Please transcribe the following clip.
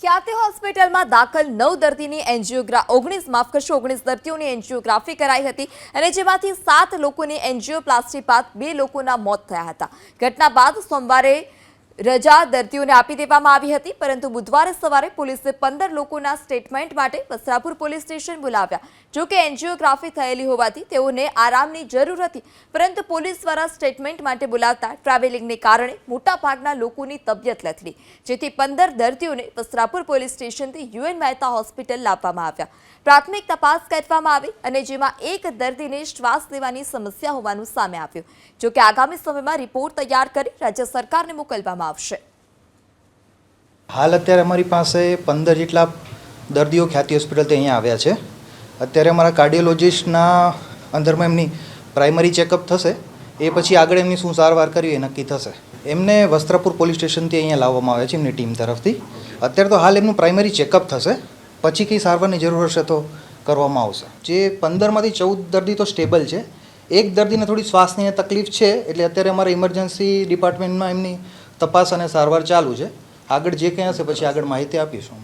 ખ્યાતિ હોસ્પિટલમાં દાખલ 9 દર્દીની ઓગણીસ દર્દીઓની એન્જિયોગ્રાફી કરાઈ હતી અને જેમાંથી 7 લોકોની એન્જિયોપ્લાસ્ટી બાદ 2 લોકોના મોત થયા હતા. ઘટના બાદ સોમવારે રજા દર્દીઓને આપી દેવામાં આવી હતી, પરંતુ બુધવારે સવારે પોલીસે 15 લોકોના સ્ટેટમેન્ટ માટે વસ્ત્રાપુર પોલીસ સ્ટેશન બોલાવ્યા. જો કે એન્જિયોગ્રાફી થયેલી હોવાથી તેઓને આરામની જરૂર હતી, પરંતુ પોલીસ દ્વારા સ્ટેટમેન્ટ માટે બોલાવતા ટ્રાવેલિંગને કારણે મોટાભાગના લોકોની તબિયત લથડી, જેથી 15 દર્દીઓને વસ્ત્રાપુર પોલીસ સ્ટેશનથી યુએન મહેતા હોસ્પિટલ લાવવામાં આવ્યા. પ્રાથમિક તપાસ કરવામાં આવી અને જેમાં એક દર્દીને શ્વાસ લેવાની સમસ્યા હોવાનું સામે આવ્યું. જો કે આગામી સમયમાં રિપોર્ટ તૈયાર કરી રાજ્ય સરકારને મોકલવામાં આવશે. હાલ અત્યારે અમારી પાસે 15 જેટલા દર્દીઓ ખ્યાતિ હોસ્પિટલથી અહીંયા આવ્યા છે. અત્યારે અમારા કાર્ડિયોલોજિસ્ટના અંદરમાં એમની પ્રાઇમરી ચેકઅપ થશે, એ પછી આગળ એમની શું સારવાર કરવી એ નક્કી થશે. એમને વસ્ત્રાપુર પોલીસ સ્ટેશનથી અહીંયા લાવવામાં આવે છે એમની ટીમ તરફથી. અત્યારે તો હાલ એમનું પ્રાઇમરી ચેકઅપ થશે, પછી કંઈ સારવારની જરૂર હશે તો કરવામાં આવશે. જે 15માંથી 14 દર્દી તો સ્ટેબલ છે. એક દર્દીને થોડી શ્વાસની તકલીફ છે, એટલે અત્યારે અમારા ઇમરજન્સી ડિપાર્ટમેન્ટમાં એમની તપાસ અને સારવાર ચાલુ છે. આગળ જે કંઈ હશે પછી આગળ માહિતી આપીશું.